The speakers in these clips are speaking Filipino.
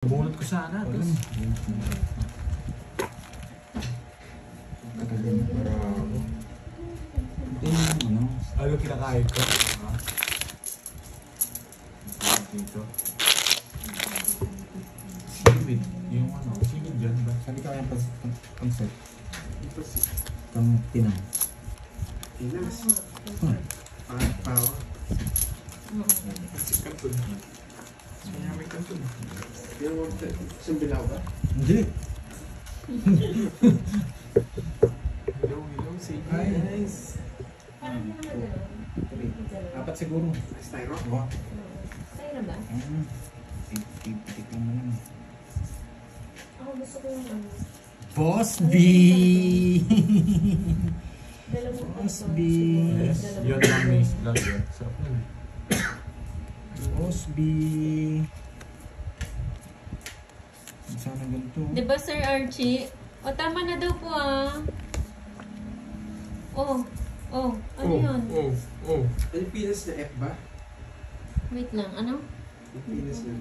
Bunot ko sana. Ayaw kinakain ko. Dito. Sibid. Yung ano, sibid dyan ba? Sabi ka kaya pang-set. Pang-pinang. Pinas. Pao. Kasi kanton. May kanton. Yung isang bilaw ba? Hindi. Hello, say hi. Nice. Apat siguro. Styro? Wow. Sa'yo na ba? Titik lang mo lang. Ako gusto ko yung ano. Boss B! Boss B! Yes. Yun lang may lang yun. Sarap na eh. Boss B! Sana ganito. Diba Sir Archie? O tama na daw po ah. Ano yun? Ano Pinas na F ba? Wait lang, ano? Pinas na.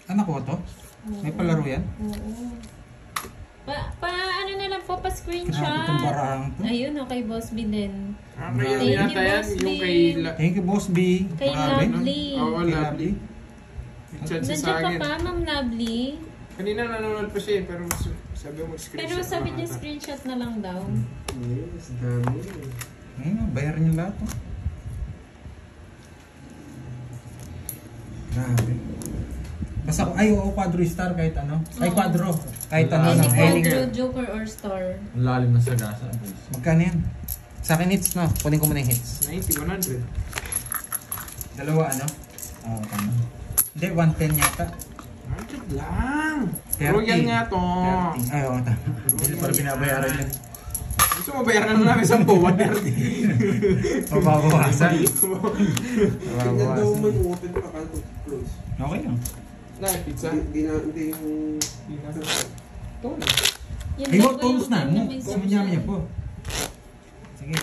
Anak ko to? May palaro yan? Oo. Ano na lang po, Grabe itong pa-screenshot. barang to. Ayun, okay, Boss B din. Kaya Thank yata you, yan. Boss Yung B. kay... Thank you, Boss B. Kay Grabe. Lovely. Oo, Kay Lovely. Chat siya sa Nandiyan ka akin. pa, Ma'am Lovely. Kanina nanonood pa siya eh, pero sabi mo mag-screenshot. Pero sabi na niya ata. screenshot na lang daw. Yes, dami. Ayun, bayaran niyo lahat. Oh. Grabe. Basta ako, ay oo, Quadro Star kahit ano. Ay, Quadro. Kahit ano Any lang. Quadro, Joker, or Star. Ang lalim ng sagasa. Magkano yan? Sa akin hits, no? Kunin ko muna yung hits. 90, 100. Dalawa, ano? Oo, tama. Hindi, 110 yata. 100 lang. 30. Royal nga to. 30. Ay, oo, tama. Hindi para binabayaran yan. Gusto mo bayaran na namin 10, 130. Mababawasan. Tingnan daw man open pa ka close. Okay lang. Na, pizza. Hindi yung... Ito na. Yun Ay, daw wag ba tones yung na. king na may Kami niya saklay? po. Sige.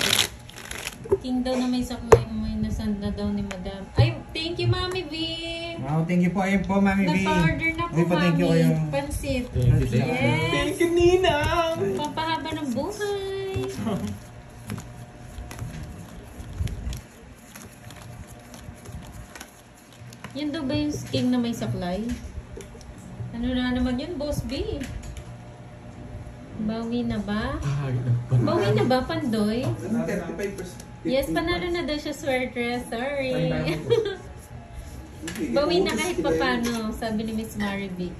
King daw na may saklay, may nasand na daw ni Madam. Ay, thank you, Mami V! Wow, thank you po. Ayun po, Mami B. Nagpa-order na po, Uy, pa-thank you Mami. kayo. Pansit. Thank you, thank you. Yes! Thank you, Ninang! Pampahaba ng buhay. Yan daw ba yung king na may saklay? Ano na naman yun, Boss B? Bawi na ba? Bawi na ba, Pandoy? 35%. Yes, panalo na daw siya swerte. Sorry. Bawi na kahit papano, sabi ni Miss Marivic.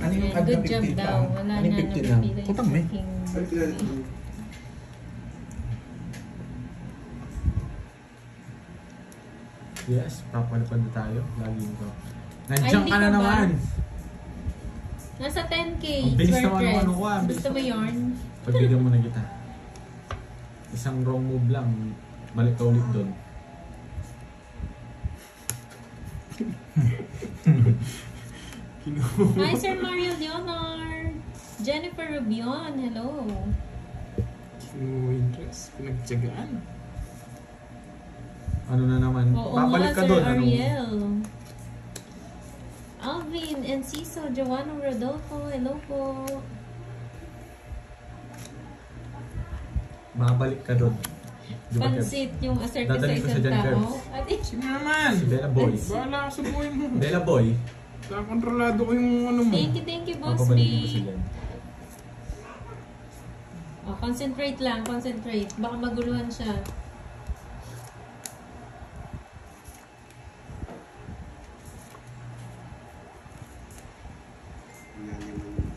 Ano yung Good agda job 50 daw. lang? Wala Ano yung na 50 lang? napipila yung Putang may. king. Yes, papalapad na tayo. Lagi ko. Ay, Nandiyan hindi ka na pa ba? naman. Nasa 10K. Ang bilis naman Swerte. ng ano ko, ang bilis Gusto mo yarn? Pagbigyan mo na kita. Isang wrong move lang. Balik ka ulit doon. Hi, Sir Mario Leonard. Jennifer Rubion, hello. No interest. Pinagtsagaan. Ano na naman? Oo Babalik nga, ka Sir doon. Ano? Ariel. Alvin, Enciso, Joanna Rodolfo, hello po. Babalik ka doon. Di ba, Kev? Pansit yung aserte sa Dadalhin ko sa isang Jan tao. Curbs. At Sino naman? Si Bella Boy. Bahala ka sa buhay mo. Bella Boy. Kontrolado ko yung ano mo. thank you, Boss B. Papabalikin ko si Jen. Oh, concentrate lang, concentrate. Baka maguluhan siya.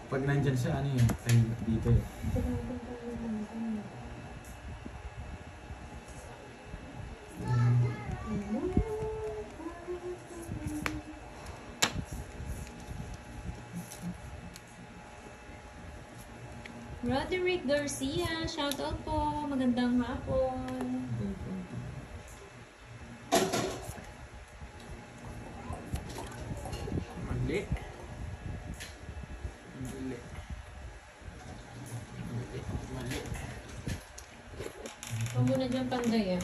Pag nandyan siya, ano yun? Ay, dito eh. Roderick Garcia, shoutout po. Magandang hapon. Mali. Mali. Mali. Mali. Huwag mo na dyan panday ah.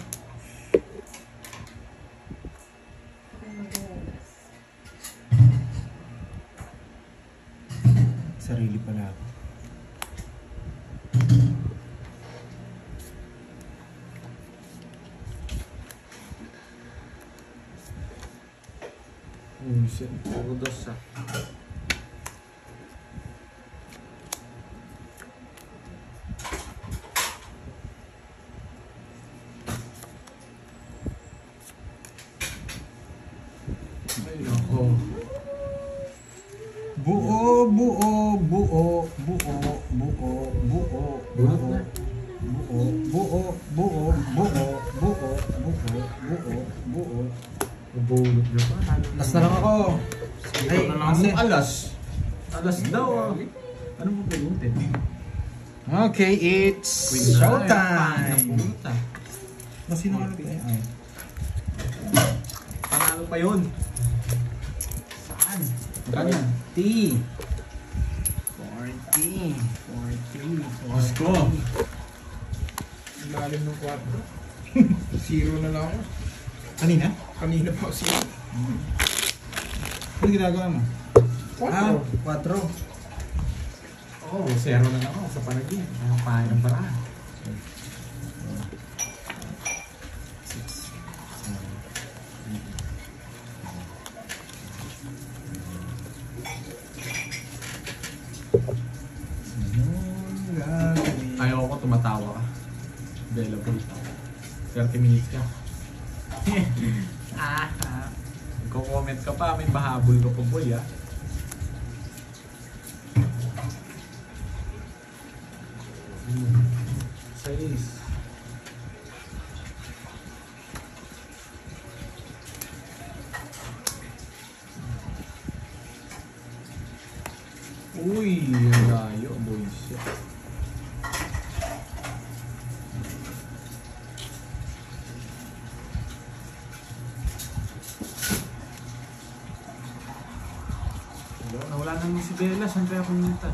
Sarili pala ako. Shit. Puro dos ah. Ay, nako. Buo, buo, buo, buo, buo, buo, Bunot na. buo, buo, buo, buo, buo, buo, buo, buo. Nabulot niyo pa. Last na lang ako. Ay, Ikaw na lang hindi. ang alas. Alas daw ah. Ano mo bulutin? Okay, it's showtime! Napulot ah. Sino ka na Ay. Panalo pa yun. Saan? Magkano yan? 40. 40. 40. Mas ko. Lalim ng 4. Zero na lang ako. Kanina? Kanina pa ako zero. Ano ginagawa mo? 4. 4. Oo, zero na lang ako sa panagin. Ang pahay ng paraan. 6, 7, Ayaw ko tumatawa ka. Bella po. 30 minutes ka. Magko-comment ka pa, may bahabol ka pa boy ah. Sais. Uy, ang layo boy shit. Nawala na naman si Bella, saan kaya pumunta?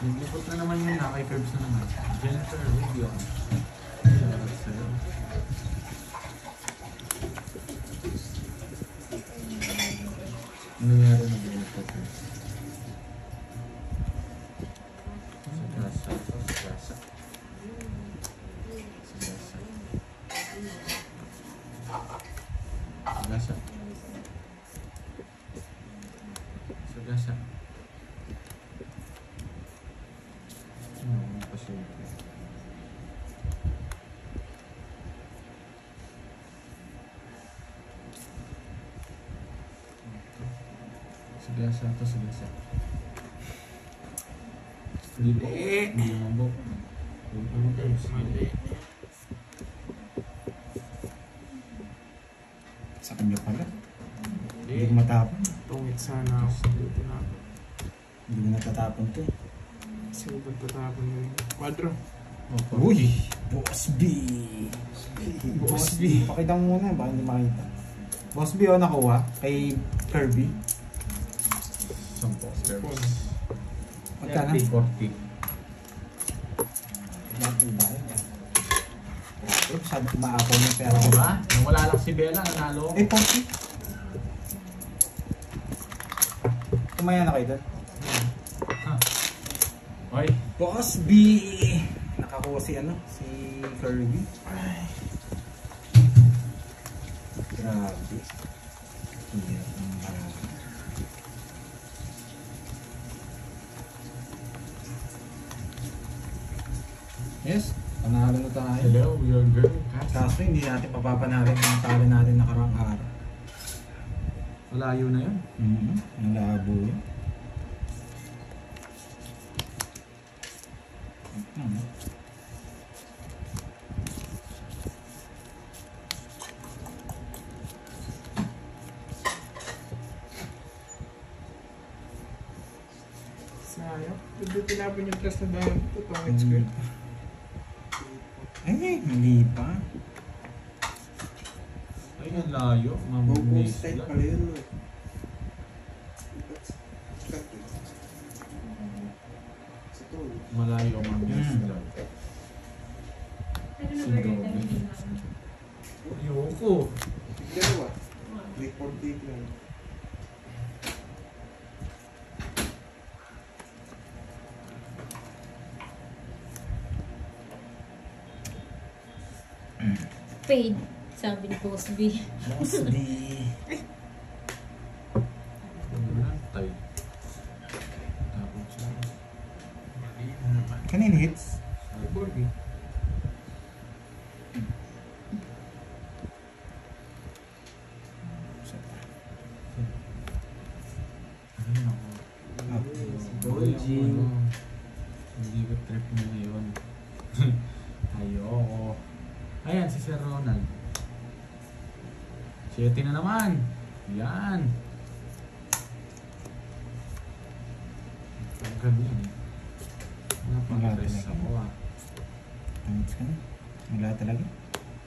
Naglipot na naman yun, kay Curbs na naman. Jennifer Rubio. Shoutout sa'yo. Ano nangyari na Jennifer Curbs? Sa gasa, sa gasa. Sa gasa. Sa gasa. Gasa. Pasyente. Sigasa to, sigasa. Hindi. Hindi mabok. Mali. Sa kanya pala. Hindi ko matapon. Tungit sana ako. Dito na ako. Hindi ko natatapon to. Kasi ubang tatapon mo yung 4. Uy! Boss B! Boss B! Pakita mo muna, baka hindi makita. Boss B, nakuha kay Kirby. Sampo. Magkana? 40. Natin ba? Sabi ko maapaw yung pera ko. Diba? Nung wala lang si Bella, nanalo. Eh, 40. Kumaya na kayo doon. Hoy. Boss B! Nakakuha si si Kirby. Ay. Grabe. Hirap ng marami. Yes, panalo na tayo. Hello, your girl. Kaso hindi natin papapanalin ang talo natin nakarang araw. Malayo na yun. Malabo yun. Sayang. Hindi tinapon yung plus na dahil ito. Tungit square. Hindi pa. Ay, ang layo. Bonus Mamiss type lang. pala yun. No? Sa to. Malayo, mamiss lang. Pero na-burger tayo hindi na. Ayoko. Dalawa. 348 lang. Paid, sabi ni Boss B. Boss B. Tay. Tapos siya. Kanino hits? Cyborg eh. Ayun ako. Goji. Hindi ko trip mo na yun. Ayoko. Ayan, si Sir Ronald. 7 na naman. Yan. Ang gabi yan eh. Napag-stress ako ah. Tangits ka na. Wala talaga.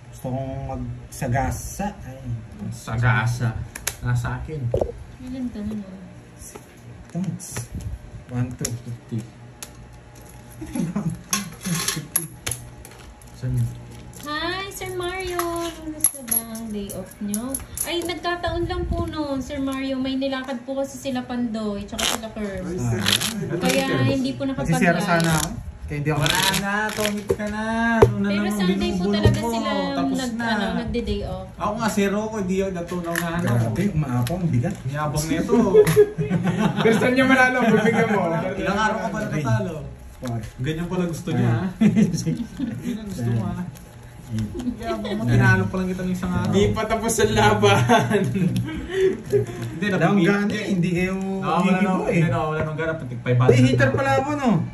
Gusto kong magsagasa. Ay. Sagasa. Nasa akin. Ilan ka na no? Tangits. 1, 2. 50. Saan? Hi, Sir Mario! Gusto ba ang day off nyo? Ay, nagkataon lang po noon, Sir Mario. May nilakad po kasi sila Pandoy, tsaka sila Curve. Kaya hindi po Magsisira sana nakapag-live. ako. Kaya hindi ako Wala na, tumit ka na. Ano na Pero naman Sunday po binubulong talaga mo? sila Tapos na. nagde-day off. Ako nga, zero ko. Hindi ako natunaw na ano. Grabe, umaapang bigat. Niyabang nito. Pero saan niya manalo? Bibigyan mo. Ilang araw ka pa natatalo. Ganyan pala gusto niya ha. Ganyan gusto mo ha. Yabang mo, tinalo pa lang kitang isang araw. Di pa tapos ang laban. Hindi, Daang gani, hindi kayo Wala higibo na, eh. hindi na, wala nang ganap. Patik 500. Ay, heater pala ako no.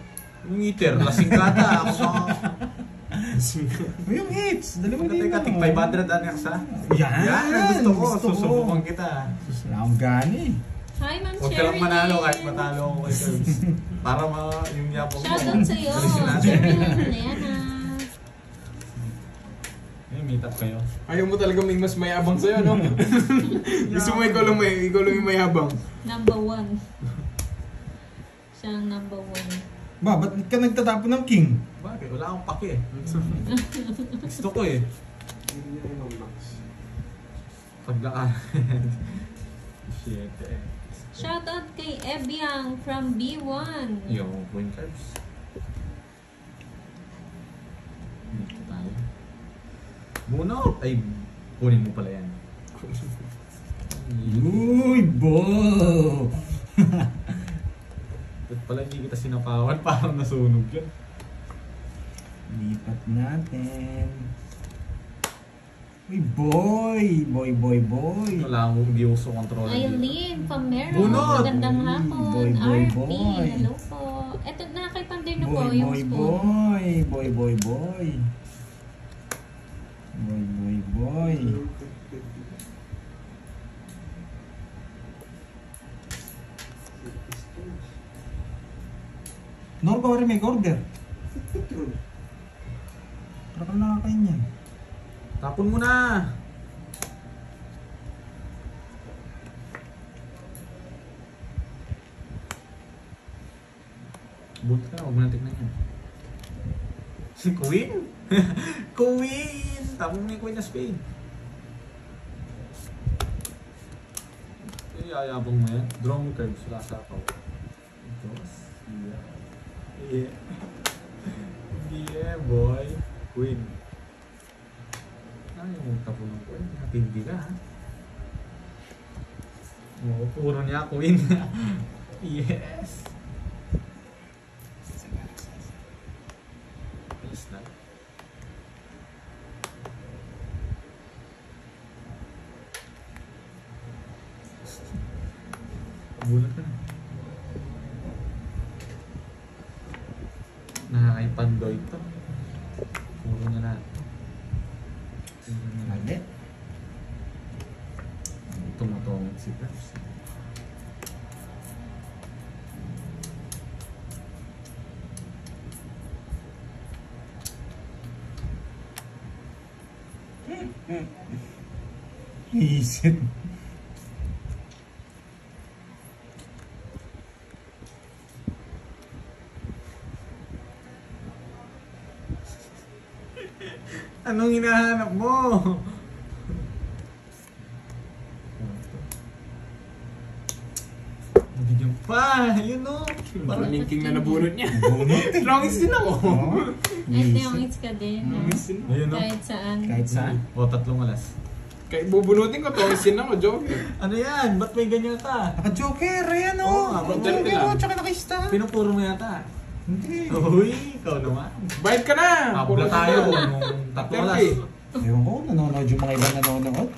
Yung heater, lasing kata. Ako sa... Yung hits, dalawa din Teka, tig 500 anyak sa. Yan, Yan, gusto ko. Susubukan kita. Daang gani. Hi, Ma'am Huwag ka lang Cherry! manalo kahit matalo ako kay Curves. Para yung yapong mo. Shoutout sa'yo, Alisin natin. Cherry Lena. Meet up kayo. Ayaw mo talaga may mas mayabang sa'yo, no? Gusto mo ikaw lang yung mayabang. Number 1. Siya ang number 1. Ba, ba't ka nagtatapon ng king? Bakit? Wala akong pake eh. Gusto ko eh. Hindi niya yung max. Paglaan. Shit eh. Shoutout kay Ebyang from B1. Yung coin cards. Dito tayo. Bunot! Ay, kunin mo pala yan. Uy, bo! Ba't pala hindi kita sinapawan? Parang nasunog yan. Lipat natin. Uy, boy! Boy! Wala akong hindi uso control. Aileen Pamero. Bunot! Magandang hapon. Boy. RP. Hello po. Eto na kay Panday na po yung spoon. Boy. Norco rin may order. Petrol. Para ka nakakain yan. Tapon mo na! Buti ka na, huwag mo na tignan yan. Si Queen? Queen! Tapon mo yung Queen na Spade. Ayabang mo yan. Draw mo curves, wala sa ako. Yeah. Yeah, boy. Queen. Ay, yung tapon ng Queen. Natindi ka ha. Oo, puro niya Queen. Yes. Alas na. Bulat ka na. Nakakaipandoy ito. Puro na lahat. Lagi. Tumutong si Peps. Isip. Anong hinahanap mo? Nabigyan pa. Yun o. Parang linking na nabunot niya. Bunot. Longest din ako. Oo. Ito yung hits ka din. No? Longest din. Ayun o. Kahit saan. Kahit saan. O, 3 alas. Kahit bubunutin ko, longest din ako, Joker. Ano yan? Ba't may ganyan ka? Naka-joker, ayan o. Oo nga, pag-joker Joker lang. o, tsaka naka-ista. Pinupuro mo yata. Hindi. Uy, ikaw naman. Bayad ka na! Abla tayo nung 3 alas. Ewan ko, nanonood yung mga ibang nanonood.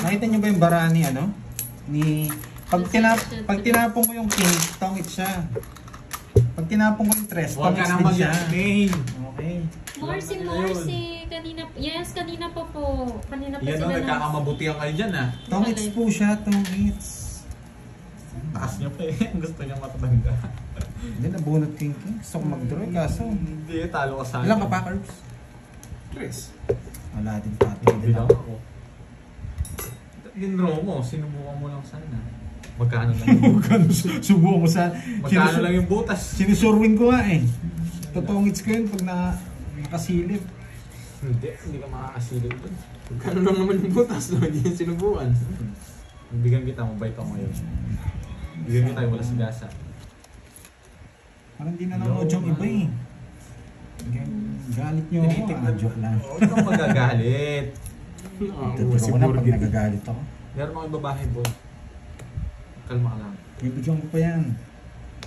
Nakita niyo ba yung bara ni ano? Ni... Pag tinapong ko yung king, tongit siya. Pag tinapong ko yung tres, Huwag ka tongit nang din siya. mag-explain. Okay. Morsi. Kanina, yes, kanina pa po. Kanina pa Yan o, sila na. nagkakamabutihan kayo dyan ah. Tongits po siya, tongits. Taas niya pa eh. Gusto niya matatanda. Hindi, nabunot king king. Gusto ko mag-draw, kaso. Hindi, talo ka sa akin. Ilang ka pa, Curbs? Tres. Wala din pati. Hindi Bilang lang. ako. Ginro mo, sinubukan mo lang sana. Magkano lang yung butas? Subukan ko sa... Magkano lang yung butas? Sinusurwin ko nga eh. Totongits ko yun pag nakasilip. Hindi ka makakasilip doon. Magkano lang naman yung butas, no? Hindi yung sinubukan. Bigyan kita, mabait ako ngayon. Bigyan kita, wala si gasa. Parang di na nanonood yung iba eh. Galit nyo ako. Tinitignan. Joke lang. Huwag kang magagalit. Tuturo ko na pag nagagalit ako. Meron akong babae, boy. Kalma ka lang. Bibigyan ko pa yan.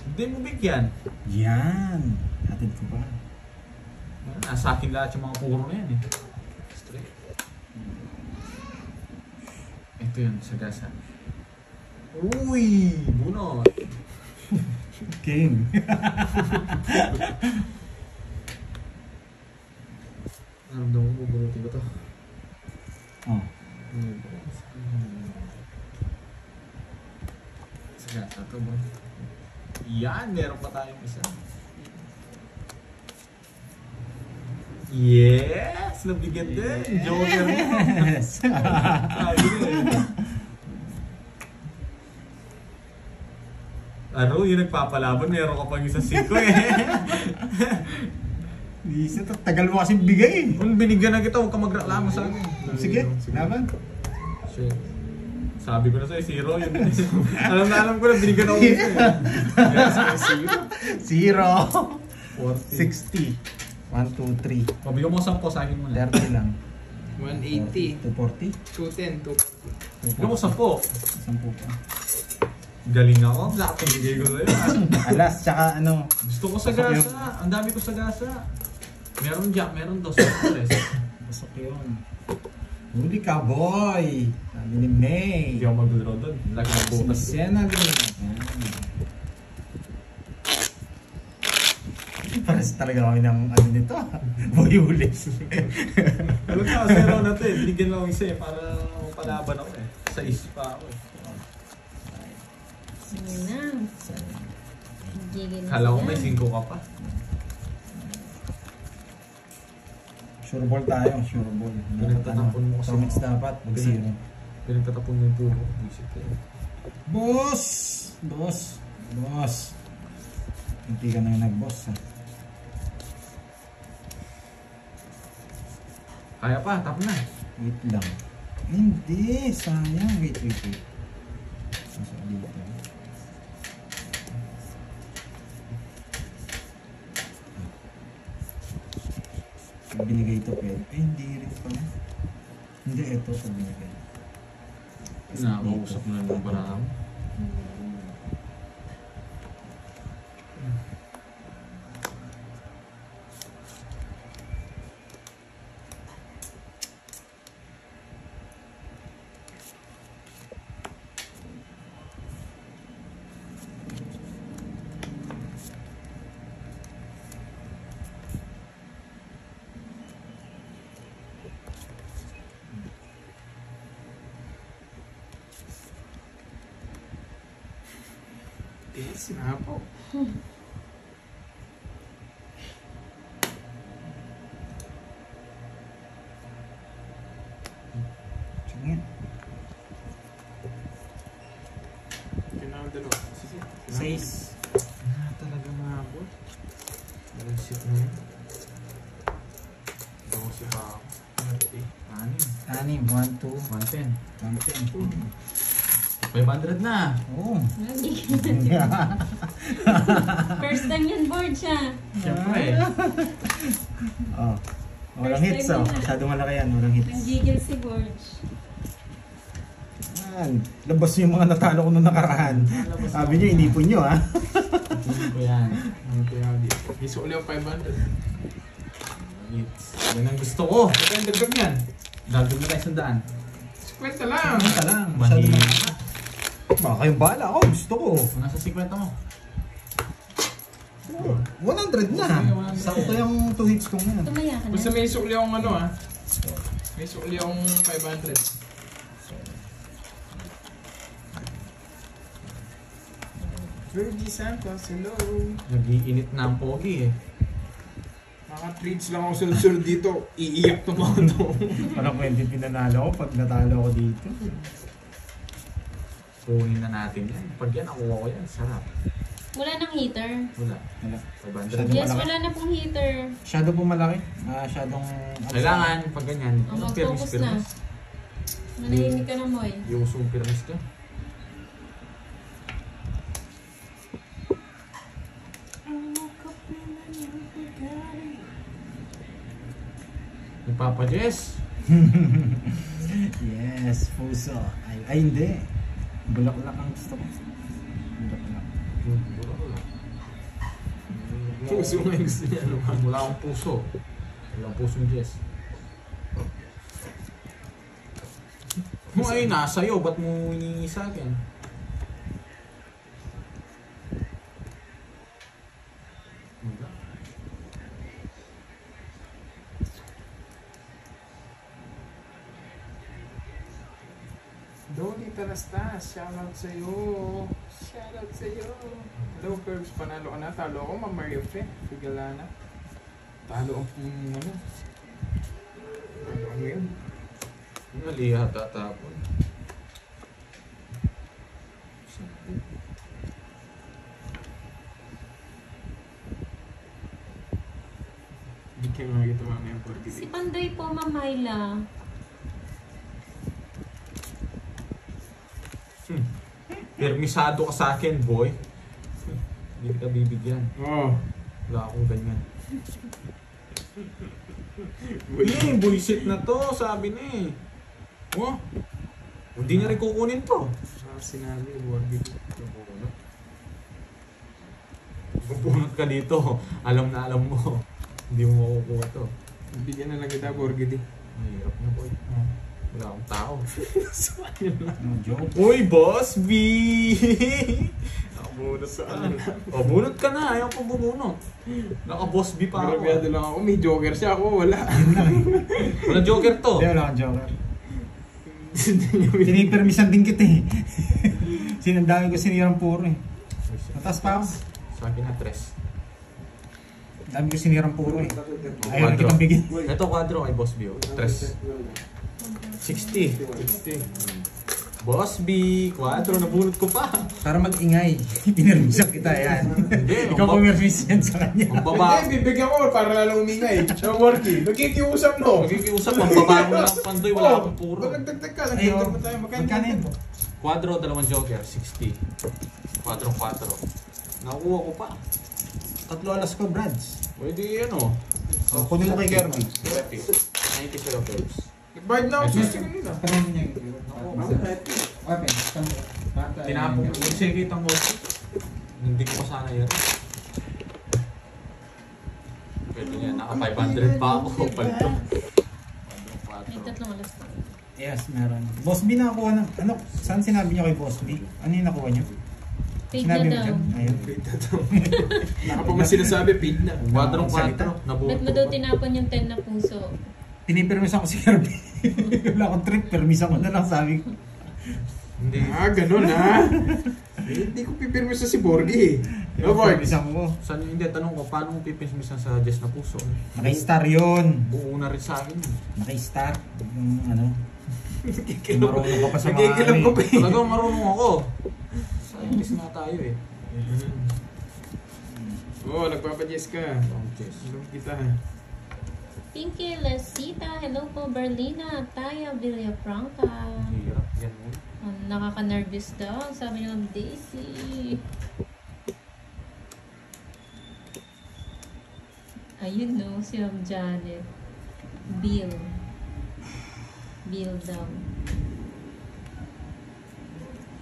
Hindi mo bigyan. Yan. Hatid ko pa. Nasa akin lahat yung mga puro na yan eh. Straight. Ito yun, sa gasa. Uy! Bunot! King. Naramdaman mo, bunutin ko to. Oh. Sa gasa to, boy. Yan! Meron pa tayong isa. Yes! Nabigyan din! Joker mo! Yes. Sabi ko eh. Ano, yung nagpapalaban, meron ka pang isa 5 eh. Isa, tagal mo kasi bigay eh. Kung binigyan na kita, huwag ka magreklamo sa akin. Sige, laban. Shit. Sabi ko na sa'yo, 0 yun. alam ko na, binigyan ako isa eh. Yes, may 0. 0. 40. 60. 1, 2, 3. Pabigyan mo 10 sa akin muna. 30 lang. 180. 240. 210. Bigyan mo 10. 10 pa. Galing ako. Lahat ang bigay ko sa'yo. Alas, tsaka ano. Gusto ko sa gasa. Ang dami ko sa gasa. Meron jack, meron 2. Pasok yun. Huli ka, boy! Sabi ni May. Hindi ako mag-draw doon. Lagi na Si butas. Senalyn. Pares talaga kami ng ano nito. Boy ulis. Alam ka, 0 na to eh. Binigyan lang ako isa eh. Para palaban ako eh. Sa ispa ako eh. Sige na. Gigil na Kala ko sila. may 5 ka pa. Sure ball tayo, sure ball. Pinagtatapon mo kasi. Tongits dapat, mag-0. Pinagtatapon mo yung puro. Visit eh. Boss! Boss! Boss! Hindi ka na yung nag-boss ha. Kaya pa, tap na. Wait lang. Hindi, sayang. Wait. Nasa dito. Binigay ito pero hindi rin pala. Hindi, ito sa binigay. Nakakausap na yung barang. Yes, napo. Sige. Tinawag dalawa. Sige. 6. Talaga mabot. Visit na yun. Kasi pa. 30. Anim, 1, 2, 110. 110. 500 na. Oo. First time yan board siya. Siyempre. Oh. Walang hits oh. Masyadong malaki yan, walang hits. Nag-jiggle si Borge. Yan. Labas yung mga natalo ko nung nakaraan. Sabi niyo, inipon niyo ha. Hindi ko yan. Ano kaya dito? Gusto ulit yung 500. Hits. Yan ang gusto ko. Ito yung dagdag yan. Dagdag na tayo 100. 50 lang. Basta lang. Masyadong Mahina. malaki. Baka kayong bahala ako. Gusto ko. Nasa 50 mo. 100 na. Sakto yung 2 hits kong yan. Tumaya ka na. Basta may sukli akong ano ah. May sukli akong 500. Rudy Santos, hello. Nag-iinit na ang pogi eh. Mga treats lang ako sunod-sunod dito. Iiyak to mga to. Parang pwede pinanalo ko pag natalo ko dito. Kunin na natin yan. Pag yan, nakuha ko yan. Sarap. Wala nang heater. Wala. Wala. 500. Yes, malaki. wala na pong heater. Shadow po malaki. Masyadong... Kailangan, pag ganyan, Oh, yung mag-focus na. pirmis. Manahimik ka na, Moy. Yung usong pirmis ka. Papa Jess. Yes, puso. Ay hindi. Bulaklak ang gusto ko. Bulaklak. Puso nga yung gusto niya naman. Wala akong puso. Wala akong pusong Jess. Kung ay nasa'yo, ba't mo hiningi sa akin? Wala. Dolly Talastas, shoutout sa'yo. Shoutout sa'yo. Hello, Curbs. Panalo ka na. Talo ako, Ma'am Mario Fe. Figalana. Talo ang ano. Talo ang ngayon. Mali yata tapon. Hindi kayo makikita mamaya yung Si 40. Pandoy po, Ma'am Myla. Permisado ka sa akin, boy. Hindi kita bibigyan. Oh. Wala akong ganyan. Bullshit na to, sabi na eh. Oh, hindi na rin kukunin to. Sinabi, Borgi. Pupunot ka dito, alam na alam mo. Hindi mo makukuha to. Bigyan na lang kita, Borgi. Mahirap na, boy. Wala akong tao. No joke. Uy, Boss B! Nakabunot ka na. O, bunot ka na. Ayaw ko bubunot. Naka-Boss B pa ako. Grabe lang ako. May joker siya ako. Wala. Walang joker to. Hindi, wala akong joker. Sinipermisan din kita eh. Sinandami ko sinirang puro eh. Mataas pa ako. Sa akin na, tres. Dami ko sinirang puro eh. Ayaw na kitang bigyan. Ito, kwadro kay Boss B. Tres. 60. 60. Boss B, kwadro, nabunot ko pa. Para mag-ingay. Pinirmisan kita yan. Hindi, Ikaw pumirmis yan sa kanya. Ang baba. Hindi, bibigyan ko para lalong umingay. Siya, Borgi. Nagkikiusap, no? Magkikiusap, ang baba ko lang pandoy, wala akong puro. Nagdagdag ka. Ay, Nagdagdag pa tayo. magkano yun? Kwadro, dalawang joker, 60. Kwadro, 4. Nakuha ko pa. 3 alas ko, Brads. Pwede yan o. O, kunin mo kay Kirby. 90 sa'yo, Curbs. Nagbayad na ako sa stick nila. Tinapon ko. Kung siya kitang ko. Hindi ko pa sana yan. Pwede yan. Naka 500 pa ako. Palto. May 3 alas pa. Yes, meron. Boss B nakakuha ng... Ano? Saan sinabi niyo kay Boss B? Ano yung nakuha niyo? Paid Sinabi na mo daw. dyan? Ayun. Nakapag sinasabi, paid na. Kwadrong Salita. 4. Nabuto. Ba't mo daw tinapon yung 10 na puso? Pinipirmisan ko si Kirby. Wala akong trip, permisan ko na lang sabi ko. Hindi. Ganun Hindi ko pipirmi sa si Borgi. No, Borg? Permisan ko. Saan yung hindi? Tanong ko, paano mo pipinsmisan sa Jess na puso? Naka-star yun. Buo na rin sa akin. Naka-star. Yung ano. Marunong ka pa sa mga Nagkikilap ano ko eh. pa eh. Talagang marunong ako. Scientist na tayo eh. Oo, nagpapadyes ka. Ang Jess. Alam kita. Pinky Lesita, hello po. Berlina, Taya Villafranca. Hirap yan mo. Nakaka-nervous daw. Sabi niyo, Daisy. Ayun no, si Ma'am Janet. Bill daw.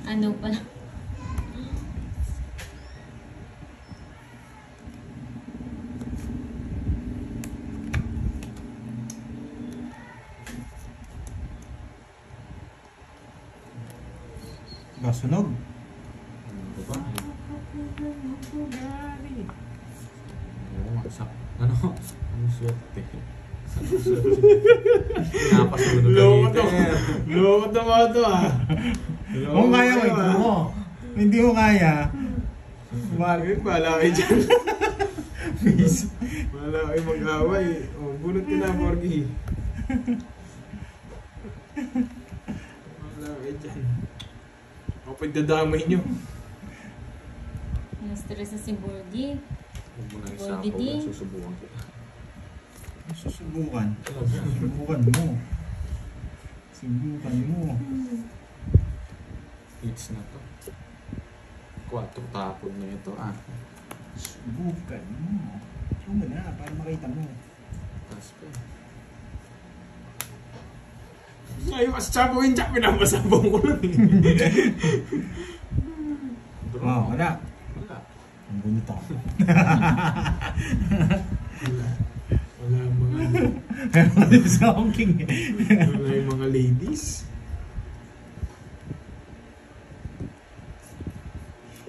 Ano pala? Basunog. Ano ba? Oo nga, ano? Ano swerte? Napasunog ka Loko to. dito. Loko to mga to ah. Kung kaya mo, ito mo. Hindi mo kaya. Bakit? Bahala kayo dyan. Bahala kayo mag-away. O, bunot ka na, Borgie. Bahala kayo dyan. O, pagdadamay nyo. Na-stress na si Borgie. Huwag mo na isa Borgie ako, din. susubukan kita. Susubukan. Subukan mo. Subukan mo. Hits na to. 4 tapon na ito ah. Subukan mo. Ito mo na, para makita mo. Tapos pa. Ngayon kasi sabawin dyan, pinapasabong ko lang eh. Oh, wala. Wala. Ang bonito. Wala mga, Pero sa akong king. wala yung mga ladies.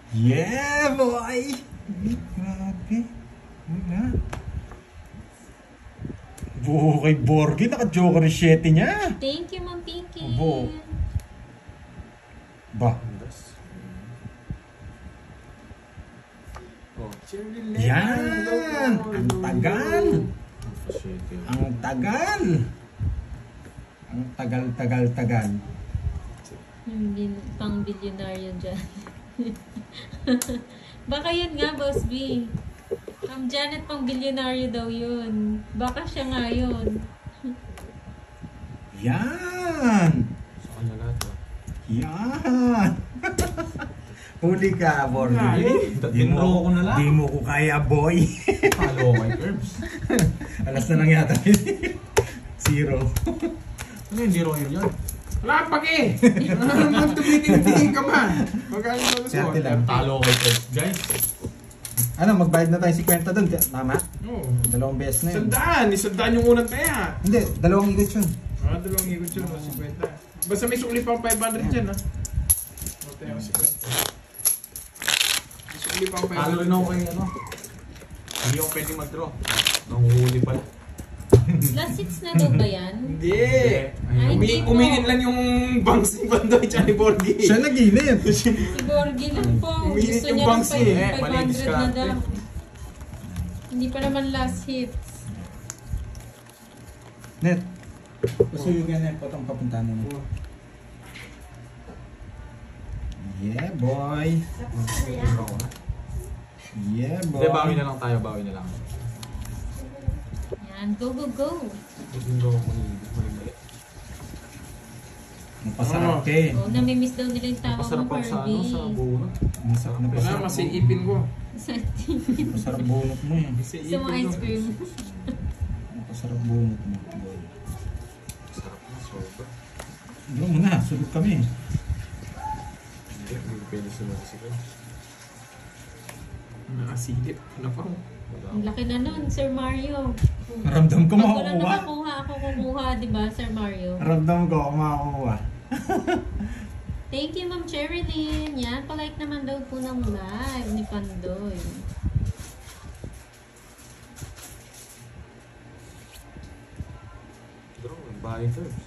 Yeah, boy! Grabe. Wala. Buho kay Borgie, naka-joker yung 7 niya. Thank you, Ma'am Pinky. Abo. Ba? Andas. Oh, Yan! Ang tagal! fascete. Ang tagal! Ang tagal. Yung pang bilyonaryo dyan. Baka yun nga, Boss B. Ang Janet pang bilyonaryo daw yun. Baka siya nga yun. Yan! Sa kanya lahat ah. Yan! Huli ka, Borgie. Tinro ko na lang. Di mo ko kaya, boy. Follow my curves. Alas na lang yata. 0. Ano hindi royal yun? Wala pa eh! Ano naman tumiting-tingin ka man? Magkano ba gusto? Siyempre lang. Talo kay curves, guys. Ano, magbayad na tayo 50 doon. Tama? Oo. 2 beses na yun. Isandaan yung unang taya. Hindi, 2 ikot yun. Dalawang ikot yun, 50. Basta may sukli pang 500 dyan ha. O tayo, 50. May sukli pang 500. Talo rin ako kay ano. Hindi ako pwede mag-draw. Nanguhuli pala. Last hits na daw ba yan? Hindi! Ay, hindi po. Umingin lang yung bangs ni Bandoy at ni Borgie. Siya naginip. Si Borgie lang po. Uminit Gusto yung niya ng bangs eh. Mali 500 na diskarte. daw. Hindi pa naman last hits. Net. Pasuyugan na yung potong papuntahan mo. Yeah, boy. Yeah, boy. Hindi, bawi na lang tayo. Bawi na lang. Yan, go, go, go. Hindi ko mali. Napasarap ka eh. Oh, namimiss daw nila yung tawag Masarap ng ako sa ano, Kirby. sa bunot. Masarap na Wala, pasarap. masiipin ko. Masarap bunot mo eh. Gusto mo ice cream? Masarap bunot mo. Boy. Masarap na, sobra. Hindi mo na, sulog kami. Hindi pwede sumasigaw. Nakasilip. Ano pa? Ang laki na nun, Sir Mario. Ramdam ko Pag wala makukuha. nakakuha, ako kukuha, di ba, Sir Mario? Ramdam ko ako makukuha. Thank you, Ma'am Cherilyn. Yan, palike naman daw po ng live ni Pandoy. Bro, buying curves.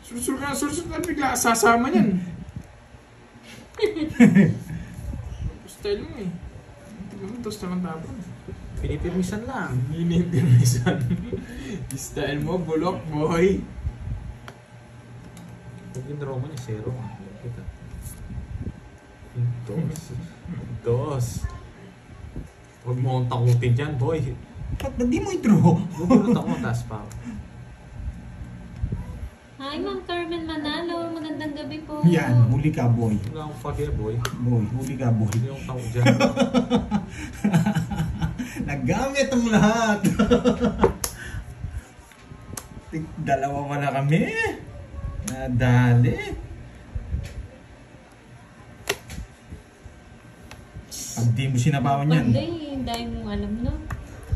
Sursur ka bigla sasama niyan. Style mo eh. Tignan mo, toast na lang tapon. Pinipirmisan lang. Pinipirmisan. Style mo, bulok, boy. Pag in-draw mo niya, 0 nga. Alam kita. Dos. Huwag mo akong takutin dyan, boy. Ba't di mo i-draw? Bubulot ako, taas pa ako. Hi, Ma'am Carmen Manalo. Magandang gabi po. Yan, huli ka boy. Wala akong pake, boy. Boy, huli ka boy. Hindi yung tao dyan. Nagamit ang lahat. Dalawa pa na kami. Nadali. Pag di mo sinabawan yan. Hindi, dahil mo alam, no?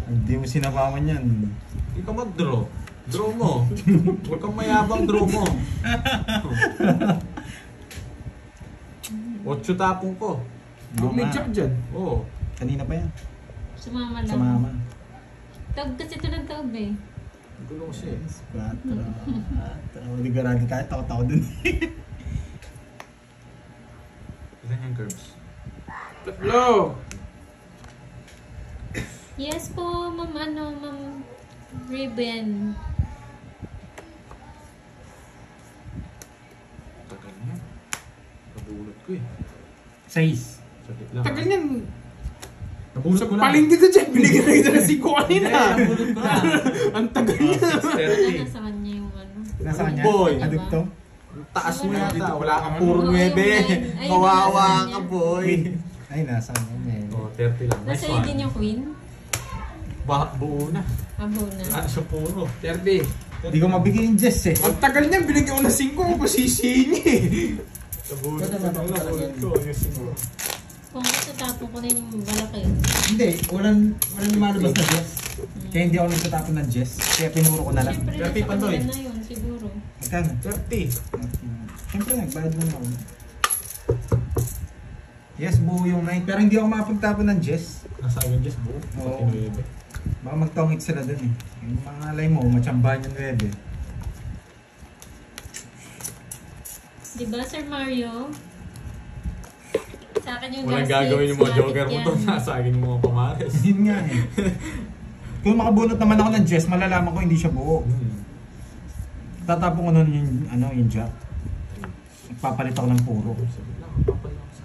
Pag di mo sinabawan yan. Hindi ka mag-draw. Draw mo. Huwag kang mayabang, draw mo. 8 tapong ko. Oo May nga. jack dyan. Oo. Kanina pa yan. Sumama lang. Sa mama. Taob kasi ito ng taob eh. Gulo ko siya eh. 4. Hindi garagi kahit tao-tao dun. Ilan yung curves? Tatlo! Yes po, Ma'am Ribbon. Tagal niya. Nabulot ko eh. 6. Sakit lang. Tagal niyan. Nabulot Sa ko lang. palengke ka dyan, binigyan na ito na 5 kanina. Nabulot ko lang. Ang tagal niya. Wala 6:30. na sa kanya yung ano. Nasa kanya? Boy. Adugto? Ang taas mo Wala. yata. Wala kang puro Oo, 9. yung nine. Ay, Kawawa nasa ka, kanya. boy. Ay, nasa kanya. Oh, 30 lang. Nasa Nice iyo one. din yung queen. Buo na. Abo na. Siya puro. 30. Hindi ko mabigay yung Jess eh. Ang tagal niyan, binigyan ko na 5 ko pasisini. Nabulot ko. Yung siguro. Kung gusto tapon ko na yung malaki. Hindi, walang lumalabas na Jess. Kaya hindi ako nagtatapon ng Jess. Kaya pinuro ko na lang. Siyempre, Thirty nasa pa to eh. kanila na yun, siguro. Magkano? 30. Siyempre, nagbayad mo na ako. Yes, buo yung 9. Pero hindi ako makapagtapon ng Jess. Nasa akin just buo. Oo. Baka magtongit sila dun eh. Yung mga alay mo, matsambahan yung 9. Diba, Sir Mario? Sa akin yung Walang last gagawin yung mga six, joker mo matik to. yan. Nasa akin yung mga pamares. Yun nga eh. Kung makabunot naman ako ng Jess, malalaman ko hindi siya buo. Tatapon ko nun yung, yung jack. Nagpapalit ako ng puro. Sabi lang, papalit ako sa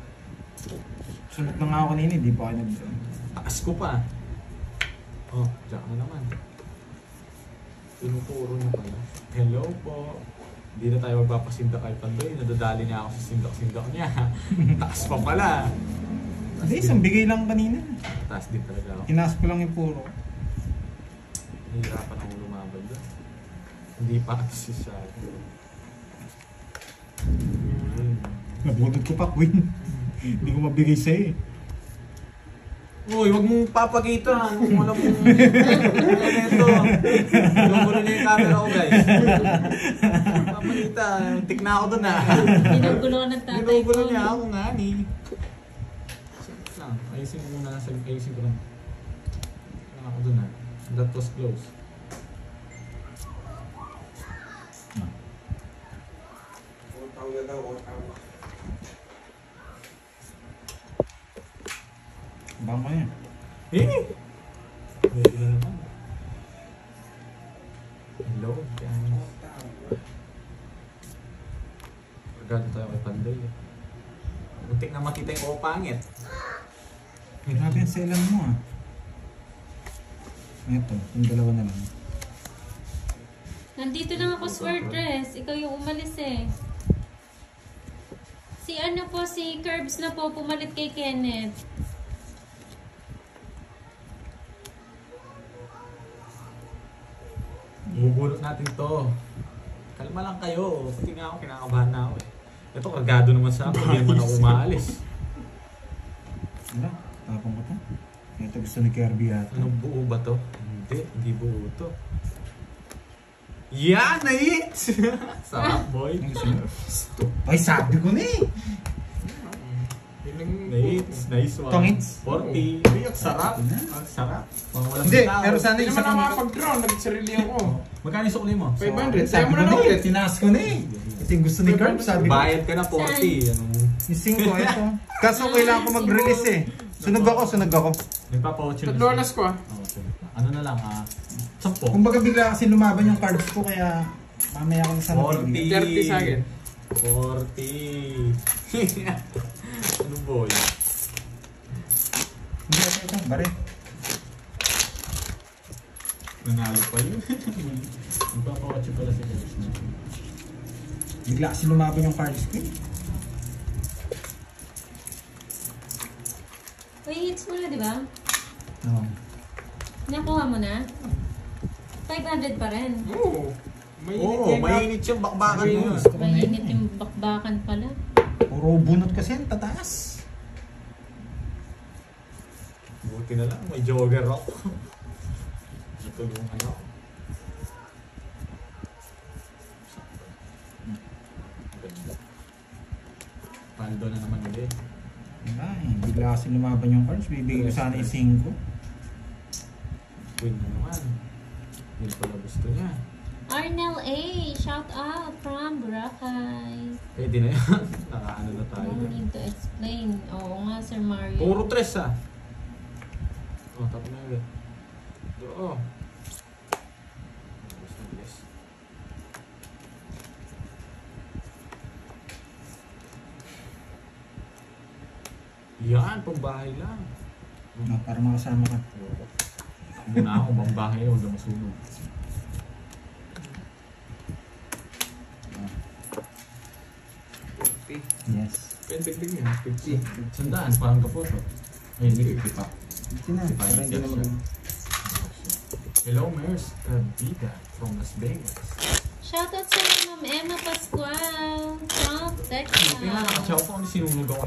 Sunod na nga ako kanina, hindi pa ako nag... taas ko pa. Oh, jack na naman. Pinupuro niya pala. Hello po. Hindi na tayo magpapasindak kay Pandoy. Nadadali niya ako sa sindak-sindak niya. Taas pa pala. Hindi, isang bigay lang kanina. Taas din talaga ako. Tinaas ko lang yung puro. Nahihirapan akong lumaban doon. Hindi pa kasi siya. Nabunod ko pa, Queen. Hindi ko mabigay sa'yo eh. Uy, wag mong papakita. Kung wala mong ito. Lumulo na yung camera ko, guys. Papakita. Tik na ako doon ah. Ginugulo ka ng tatay ko. Ginugulo niya ako nga ni. Sige lang. Ayusin ko muna. Ayusin ko lang. Lang ako doon ah. That was close. Baka mo yan. Eh! Pwede na naman. Hello, guys. Pagkano tayo kay Pandoy. Muntik na makita yung pangit. Grabe ang selan mo ah. Ito, yung dalawa na lang. Nandito lang ako, Swordress. Ikaw yung umalis eh. Si ano po, si Curbs na po, pumalit kay Kenneth. Bubulot natin to. Kalma lang kayo. Pati nga ako, kinakabahan na ako eh. Ito, kargado naman sa akin. Hindi naman ako umaalis. Wala, tapong ko to. Ito gusto ni Kirby yata. Anong buo ba to? Hindi buo to. Yeah, na-hit! Sarap, boy. Ano gusto mo? Ay, sabi ko na eh. Na-hit. Nice one. Tongits? 40. Ay, ang sarap. Ito na. Ang sarap. Mga walang Hindi, tao. pero sana Hindi isa naman pang... ako makapag-draw, nagsarili ako. Magkano yung sukli mo? 500, Sabi sabi mo ko na na ulit. eh. Tinaas ko na eh. Ito yung gusto ni Kirby, sabi ko. Bayad ka na 40. Anong... Yung 5, ito. Kaso kailangan ko mag-release eh. Sunog ako. Nagpapa-watch Tatlo alas ko ah. Oo, sige. Ano na lang 10. Kumbaga bigla kasi lumaban yung cards ko kaya mamaya ko na sa 40. 30 sa akin. 40. Ano boy? Hindi, ito, bare. Nanalo pa yun. Magpapakotse pala si Chris. Bigla kasi lumaban yung cards ko. Uy, hits mo na, di ba? Oo. Nakuha mo na? 500 pa rin. Oo. Oo, mainit yung bakbakan yun. Mainit yung bakbakan pala. Puro bunot kasi yan, tataas. Buti na lang, may jogger ako. Natulungan ako. Ganda. Paldo na naman ulit. Ay, bigla kasi lumaban yung cards. Bibigay ko sana yung 5. Win na naman. Yun pala gusto niya. Arnel A, shout out from Boracay. Pwede na yan. Nakaano na tayo. No need to explain. Oo nga, Sir Mario. Puro 3 ah. Oh, tapos na ulit. Oo. Yan, pambahay lang. No, para makasama ka. Muna ako, pambahay, huwag na masunog. Yes. Pwede yan. 50. Sandaan, parang kapoto. Ay, hindi 50 pa. Ito na, para hindi na mag... Hello, Mers Cavida from Las Vegas. Shoutout sa Ma'am Emma Pascual from Texas. Kaya nga, nakachaw ko, sinunog ako